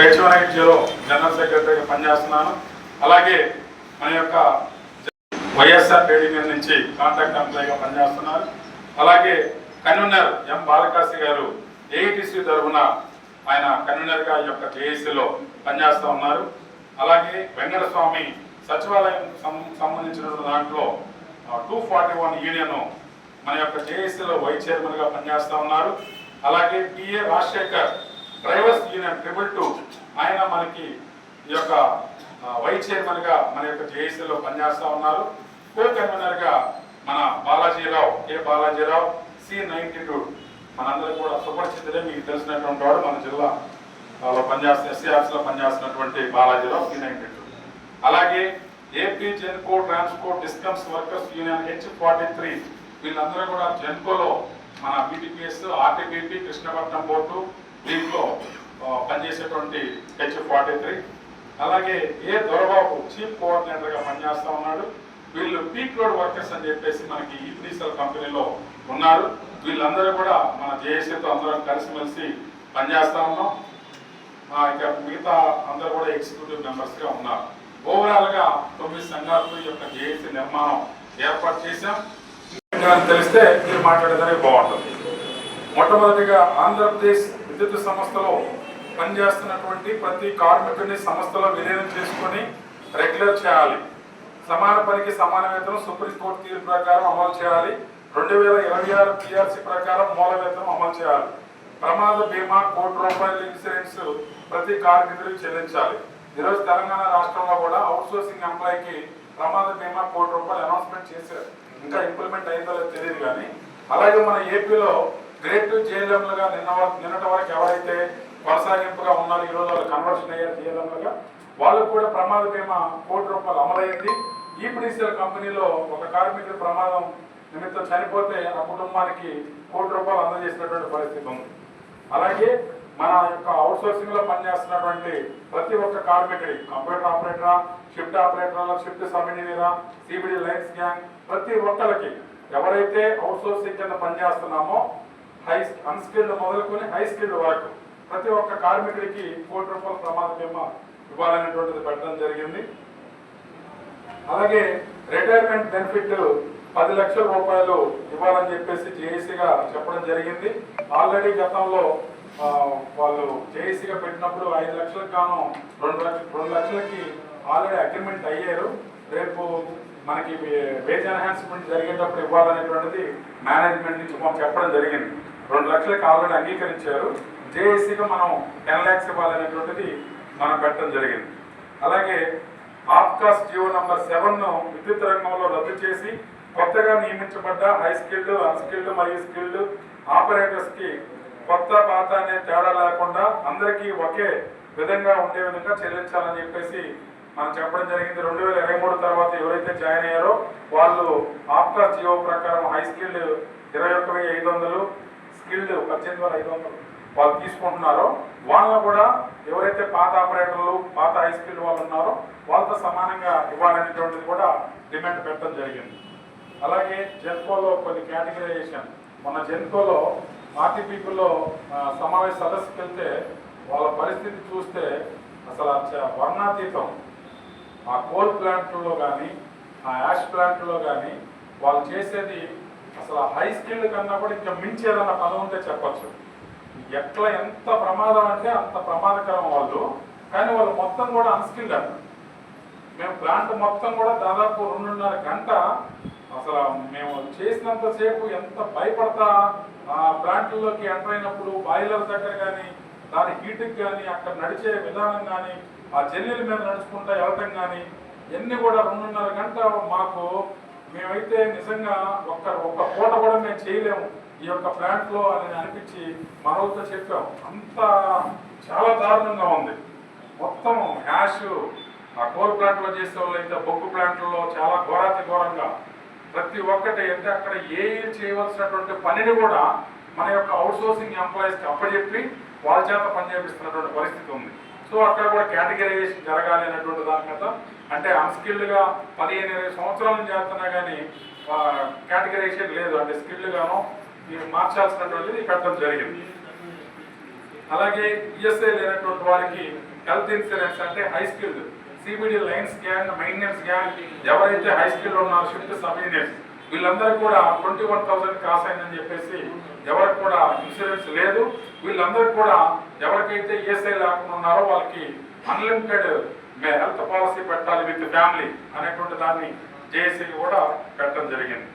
H180 general సెక్రటరీగా పనిచేస్తున్నాను. అలాగే మన యొక్క వైఎస్ఆర్ ట్రేడింగ్ నుంచి కాంట్రాక్ట్ ఎంప్లాయీగా పనిచేస్తున్నారు. అలాగే కన్వీనర్ ఎం బాలకాశి గారు ఏఐటీసీ తరఫున ఆయన కన్వీనర్గా ఈ యొక్క జేఏసీలో పనిచేస్తూ ఉన్నారు. అలాగే వెంకటస్వామి సచివాలయం సంబంధించిన దాంట్లో 241 యూనియన్ మన యొక్క జేఏసీలో వైస్ చైర్మన్గా పనిచేస్తూ ఉన్నారు. అలాగే పిఏ రాజశేఖర్ డ్రైవర్స్ యూనియన్ 222 ఆయన మనకి ఈ యొక్క వైస్ చైర్మన్గా మన యొక్క జేఏసీలో పనిచేస్తూ ఉన్నారు. కో కన్వీనర్గా మన బాలాజీరావు బాలాజీరావు C92 మనందరూ కూడా సుపరిచితులే, మీకు తెలిసినటువంటి వాడు మన జిల్లాలో పనిచేస్తున్న SCRలో పనిచేస్తున్నటువంటి బాలాజీరావు C92. అలాగే AP Genco transport discoms workers union H43 వీళ్ళందరూ కూడా జెన్కోలో మన BTPS RTBP కృష్ణపట్నం పోర్టు దీంట్లో పనిచేసేటువంటి H43. అలాగే దొరబాబు చీఫ్ కోఆర్డినేటర్గా పనిచేస్తూ ఉన్నాడు. వీళ్ళు పీక్ లోడ్ వర్కర్స్ అని చెప్పేసి మనకి ఈపీడీసీఎల్ కంపెనీలో ఉన్నారు. వీళ్ళందరూ కూడా మన జేఏసీతో అందరం కలిసిమెలిసి పనిచేస్తూ ఉన్నాం. ఇక మిగతా అందరూ కూడా ఎగ్జిక్యూటివ్ మెంబర్స్గా ఉన్నారు. ఓవరాల్గా 9 సంఘాలతో ఈ యొక్క జేఏసీ నిర్మాణం ఏర్పాటు చేశాం. తెలిస్తే మీరు మాట్లాడేదానికి బాగుంటుంది. మొట్టమొదటిగా ఆంధ్రప్రదేశ్ విద్యుత్ సంస్థలో పనిచేస్తున్నటువంటి ప్రతి కార్మికుడిని సంస్థలో విలీనం చేసుకొని రెగ్యులర్ చేయాలి. సమాన పనికి సమాన వేతనం సుప్రీంకోర్టు తీర్పు ప్రకారం అమలు చేయాలి. 2026 PRC ప్రకారం మూల వేతనం అమలు చేయాలి. ప్రమాద బీమా ₹1,00,00,000 ఇన్సూరెన్స్ ప్రతి కార్మికుడికి చెల్లించాలి. ఈరోజు తెలంగాణ రాష్ట్రంలో కూడా అవుట్సోర్సింగ్ ఎంప్లాయీకి ప్రమాద బీమా ₹1,00,00,000 అనౌన్స్మెంట్ చేశారు. ఇంకా ఇంప్లిమెంట్ అయిందో లేదో తెలియదు కానీ, అలాగే మన ఏపీలో గ్రేడ్ 2 JLMలుగా నిన్నటి వరకు ఎవరైతే కొనసాగింపుగా ఉన్నారు, ఈరోజు వాళ్ళు కన్వర్షన్ అయ్యారు JLMలుగా, వాళ్ళకు కూడా ప్రమాద బీమా ₹1,00,00,000 అమలైంది. ఈపీడీసీఎల్ కంపెనీలో ఒక కార్మికుడి ప్రమాదం నిమిత్తం చనిపోతే ఆ కుటుంబానికి ₹1,00,00,000 అందజేసినటువంటి పరిస్థితి ఉంది. అలాగే మన యొక్క అవుట్సోర్సింగ్ లో పనిచేస్తున్నటువంటి ప్రతి ఒక్క కార్మికుడి, కంప్యూటర్ ఆపరేటరా, షిఫ్ట్ ఆపరేటరా, షిఫ్ట్ సబ్ ఇంజనీరా, సిబిడి లైన్స్ గ్యాంగ్, ప్రతి ఒక్కరికి ఎవరైతే అవుట్సోర్సింగ్ కింద పనిచేస్తున్నామో అన్స్కిల్డ్ మొదలుకొని హై స్కిల్డ్ వరకు ప్రతి ఒక్క కార్మికుడికి ₹1,00,00,000 ప్రమాద బీమా ఇవ్వాలనేటువంటిది పెట్టడం జరిగింది. అలాగే రిటైర్మెంట్ బెనిఫిట్ ₹10 లక్షల ఇవ్వాలని చెప్పేసి జేఏసీగా చెప్పడం జరిగింది. ఆల్రెడీ గతంలో వాళ్ళు జేఏసీగా పెట్టినప్పుడు 5 లక్షలకు గాను 2 లక్షలకి ఆల్రెడీ అగ్రిమెంట్ అయ్యారు. రేపు మనకి వేజ్ ఎన్హాన్స్మెంట్ జరిగేటప్పుడు ఇవ్వాలనేటువంటిది మేనేజ్మెంట్ నుంచి మనం చెప్పడం జరిగింది. 2 లక్షలకి ఆల్రెడీ అంగీకరించారు. జేఏసీగా మనం 10 lakhs ఇవ్వాలనేటువంటిది మనం పెట్టడం జరిగింది. అలాగే ఆప్కాస్ జియో నంబర్ 7ను విద్యుత్ రంగంలో రద్దు చేసి కొత్తగా నియమించబడ్డ హై స్కిల్డ్, అన్స్కిల్డ్ మరియు స్కిల్డ్ ఆపరేటర్స్కి కొత్త పాత అనే తేడా లేకుండా అందరికీ ఒకే విధంగా ఉండే విధంగా చెల్లించాలని చెప్పేసి మనం చెప్పడం జరిగింది. 2023 తర్వాత ఎవరైతే జాయిన్ అయ్యారో వాళ్ళు ఆప్కాస్ జియో ప్రకారం హై స్కిల్డ్ 21,500, స్కిల్డ్ 18,500 వాళ్ళు తీసుకుంటున్నారో వాళ్ళను కూడా ఎవరైతే పాత ఆపరేటర్లు, పాత హై స్కిల్డ్ వాళ్ళు ఉన్నారో వాళ్ళతో సమానంగా ఇవ్వాలనేటువంటిది కూడా డిమాండ్ పెట్టడం జరిగింది. అలాగే జెన్కోలో కొన్ని కేటగిరైజేషన్, మొన్న జెన్కోలో ఆర్టీపీపీలో సమావేశ సదస్సుకి వెళ్తే వాళ్ళ పరిస్థితి చూస్తే అసలు వర్ణాతీతం. ఆ కోల్ ప్లాంట్లో కానీ ఆ యాష్ ప్లాంట్లో కానీ వాళ్ళు చేసేది అసలు హై స్కిల్డ్ కన్నా కూడా ఇంకా మించేదన్న పదం ఉంటే చెప్పచ్చు. ఎట్లా ఎంత ప్రమాదం అంటే అంత ప్రమాదకరం వాళ్ళు. కానీ వాళ్ళు మొత్తం కూడా అన్స్కిల్డ్ అంట. మేము ప్లాంట్ మొత్తం కూడా దాదాపు 2.5 గంట అసలు మేము చేసినంతసేపు ఎంత భయపడతా ఆ ప్లాంట్లోకి ఎంటర్ అయినప్పుడు బాయిలర్ దగ్గర కానీ దాని హీట్కి కానీ అక్కడ నడిచే విధానం కానీ ఆ జల్లెల మీద నడుచుకుంటా వెళ్ళటం కానీ ఇవన్నీ కూడా 2.5 గంట మాకు మేమైతే నిజంగా ఒక్క పూట కూడా మేము చేయలేము ఈ యొక్క ప్లాంట్లో అని అనిపించి మనతో చెప్పాం. అంత చాలా దారుణంగా ఉంది. మొత్తం హ్యాష్ ఆ కోల్ ప్లాంట్లో చేసే వాళ్ళు అయితే బొగ్గు ప్లాంట్లలో చాలా ఘోరంగా ప్రతి ఒక్కటి అంటే అక్కడ చేయవలసినటువంటి పనిని కూడా మన యొక్క అవుట్సోర్సింగ్ ఎంప్లాయీస్కి అప్పచెప్పి వాళ్ళ చేత పనిచేపిస్తున్నటువంటి పరిస్థితి ఉంది. సో అక్కడ కూడా కేటగిరైజేషన్ జరగాలి అనేటువంటి దాని మీద, అంటే అన్స్కిల్డ్గా 15-20 సంవత్సరాల నుంచి చేస్తున్నా కానీ కేటగిరైజేషన్ లేదు, అంటే స్కిల్డ్ గాను మార్చాల్సినటువంటిది పెట్టడం జరిగింది. అలాగే ఈఎస్ఐ లేనటువంటి వారికి హెల్త్ ఇన్సూరెన్స్ అంటే high skilled CBD lines gang, maintenance gang, ఎవరైతే హై స్కిల్ ఉన్నారో షిఫ్ట్ సబ్ యూనిట్స్ వీళ్ళందరూ కూడా 21,000 క్రాస్ అయిందని చెప్పేసి ఎవరికి కూడా ఇన్సూరెన్స్ లేదు. వీళ్ళందరూ కూడా ఎవరికైతే ఈఎస్ఐ లేకుండా ఉన్నారో వాళ్ళకి అన్లిమిటెడ్ హెల్త్ పాలసీ పెట్టాలి విత్ ఫ్యామిలీ అనేటువంటి దాన్ని జేఏసీ కూడా పెట్టడం జరిగింది.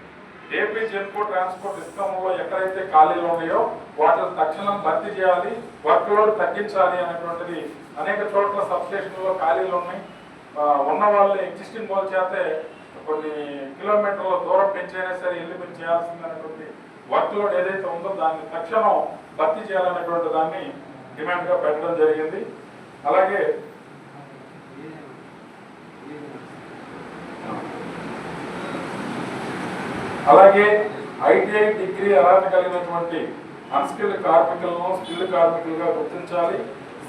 ఏపీ జెన్కో ట్రాన్స్పోర్ట్ సిస్టంలో ఎక్కడైతే ఖాళీలు ఉన్నాయో వాటిని తక్షణం భర్తీ చేయాలి, వర్క్ లోడ్ తగ్గించాలి అనేటువంటిది అనేక చోట్ల సబ్స్టేషన్లో ఖాళీలు ఉన్నాయి. ఉన్న వాళ్ళు ఎగ్జిస్టింగ్ వాళ్ళ చేతే కొన్ని కిలోమీటర్ల దూరం పెంచైనా సరే ఇల్లు మీరు చేయాల్సిందనేటువంటి వర్క్ లోడ్ ఏదైతే ఉందో దాన్ని తక్షణం భర్తీ చేయాలనేటువంటి దాన్ని డిమాండ్గా పెట్టడం జరిగింది. అలాగే ఐటీఐ డిగ్రీ అర్హత కలిగినటువంటి అన్స్కిల్డ్ కార్మికులను స్కిల్డ్ కార్మికులుగా గుర్తించాలి.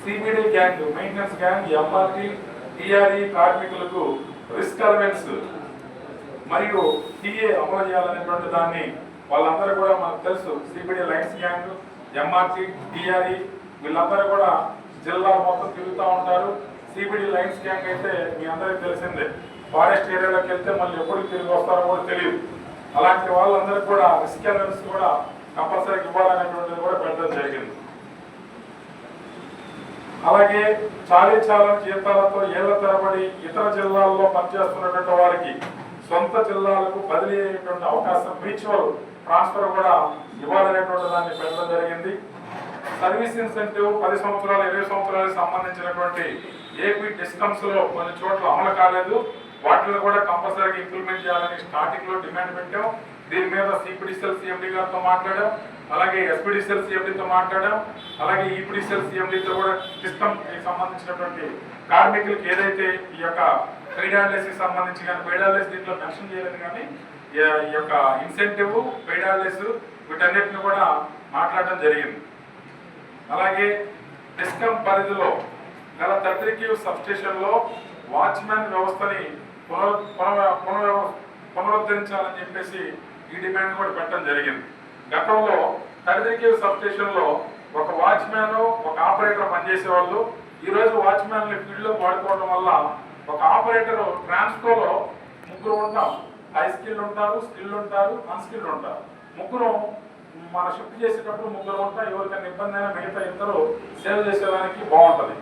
CBD gang, maintenance gang, MRT, TRE కార్మికులకు రిస్క్ అలవెన్స్ మరియు టీఏ అమలు చేయాలనేటువంటి దాన్ని వాళ్ళందరూ కూడా మనకు తెలుసు. CBD lines gang, MRT, TRE వీళ్ళందరూ కూడా జిల్లా మొత్తం తిరుగుతూ ఉంటారు. సిబిడి లైన్స్ గ్యాంగ్ అయితే మీ అందరికీ తెలిసిందే, ఫారెస్ట్ ఏరియాలోకి వెళ్తే మళ్ళీ ఎప్పుడు తిరిగి వస్తారో కూడా తెలియదు. అలాంటి వాళ్ళందరూ కూడా రిస్క్ అలవెన్స్ కూడా కంపల్సరీ ఇవ్వాలనేటువంటిది కూడా పెట్టడం జరిగింది. అలాగే చాలీచాలని జీతాలతో ఏళ్ల తరబడి ఇతర జిల్లాల్లో పనిచేస్తున్నటువంటి వారికి సొంత జిల్లాలకు బదిలీ అయ్యేటువంటి అవకాశం, మ్యూచువల్ ట్రాన్స్ఫర్ కూడా ఇవ్వాలనేటువంటి దాన్ని పెట్టడం జరిగింది. సర్వీస్ ఇన్సెంటివ్ 10 సంవత్సరాలు 20 సంవత్సరాలకు సంబంధించినటువంటి ఏపీ డిస్కమ్స్ లో కొన్ని చోట్ల అమలు కాలేదు. వాటిని కూడా కంపల్సరీగా ఇంప్లిమెంట్ చేయాలని స్టార్టింగ్ లో డిమాండ్ పెట్టాం. దీని మీద సిపిడిసిఎల్ సిఎండి గారితో మాట్లాడాం, అలాగే ఎస్పిడిసిఎల్ సిఎండితో మాట్లాడాం, అలాగే ఈపిడిసిఎల్ సిఎండితో కూడా సిస్టమ్ సంబంధించినటువంటి కార్మికులకు ఏదైతే ఈ యొక్క పెయిడ్ హాలిడేస్ సంబంధించి కానీ పెయిడ్ హాలిడేస్ దీంట్లో మెన్షన్ చేయలేదు కానీ ఈ యొక్క ఇన్సెంటివ్, పెయిడ్ హాలిడేస్ వీటన్నిటిని కూడా మాట్లాడడం జరిగింది. అలాగే డిస్కమ్ పరిధిలో గల 33 సబ్స్టేషన్లో వాచ్మెన్ వ్యవస్థని పునరుద్ధరించాలని చెప్పేసి ఈ డిమాండ్ కూడా పెట్టడం జరిగింది. గతంలో 33 సబ్స్టేషన్లో ఒక వాచ్మెన్, ఒక ఆపరేటర్ పనిచేసేవాళ్ళు. ఈరోజు వాచ్మెన్ ఫీల్డ్లో వాడుకోవడం వల్ల ఒక ఆపరేటర్ ట్రాన్స్కోలో 3 ఉంటాం. హై స్కిల్ ఉంటారు, స్కిల్ ఉంటారు, అన్స్కిల్డ్ ఉంటారు. 3 మన షిఫ్ట్ చేసేటప్పుడు 3 ఉంటాం. ఎవరికైనా ఇబ్బంది అయినా మిగతా ఇద్దరు సేవ్ చేసేదానికి బాగుంటుంది.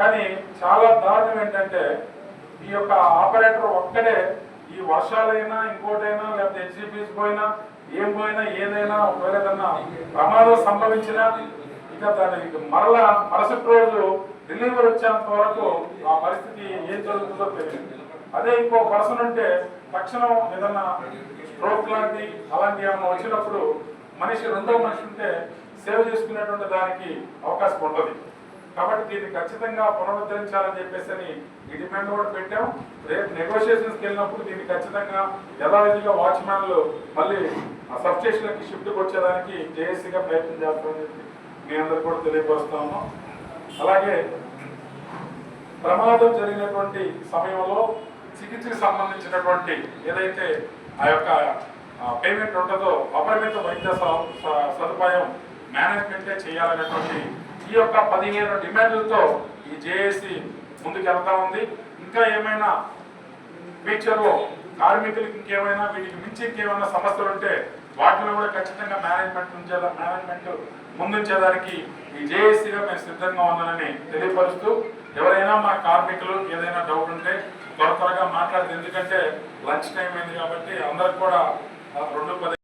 కానీ చాలా దారుణం ఏంటంటే ఈ యొక్క ఆపరేటర్ ఒక్కడే ఈ వర్షాలైనా ఇంకోటైనా లేకపోతే హెచ్డిపిస్ పోయినా ఏం పోయినా ఏదైనా ఒకవేళ ఏదన్నా ప్రమాదం సంభవించినా ఇక దాని మరుసటి రోజు డెలివరీ వచ్చేంత వరకు ఆ పరిస్థితి ఏం జరుగుతుందో తెలియదు. అదే ఇంకో పర్సన్ ఉంటే తక్షణం ఏదన్నా స్ట్రోక్ లాంటి అలాంటి ఏమన్నా వచ్చినప్పుడు రెండో మనిషి ఉంటే సేవ్ చేసుకునేటువంటి దానికి అవకాశం ఉంటుంది. కాబట్టి దీన్ని ఖచ్చితంగా పునరుద్ధరించాలని చెప్పేసి ఈ డిమాండ్ కూడా పెట్టాం. రేపు నెగోషియేషన్స్కి వెళ్ళినప్పుడు దీన్ని ఖచ్చితంగా యథావిధిగా వాచ్మ్యాన్లు మళ్ళీ ఆ సబ్స్టేషన్కి షిఫ్ట్కి వచ్చేదానికి జేఏసీగా ప్రయత్నం చేస్తామని చెప్పి మీ అందరు కూడా తెలియపరుస్తాము. అలాగే ప్రమాదం జరిగినటువంటి సమయంలో చికిత్సకు సంబంధించినటువంటి ఏదైతే ఆ యొక్క పేమెంట్ ఉంటుందో అపరిమిత వైద్య సదుపాయం మేనేజ్మెంటే చేయాలనేటువంటి ఈ యొక్క 15 డిమాండ్లతో ఈ జేఏసీ ముందుకెళ్తా ఉంది. ఇంకా ఏమైనా ఫ్యూచర్లో కార్మికులకి ఇంకేమైనా వీటికి మించి ఇంకేమైనా సమస్యలు ఉంటే వాటిని కూడా ఖచ్చితంగా మేనేజ్మెంట్ ముందుంచేదానికి ఈ జేఏసీగా మేము సిద్ధంగా ఉన్నానని తెలియపరుస్తూ, ఎవరైనా మా కార్మికులు ఏదైనా డౌట్ ఉంటే త్వరగా మాట్లాడదు. ఎందుకంటే లంచ్ టైం అయింది కాబట్టి అందరికి కూడా 2:10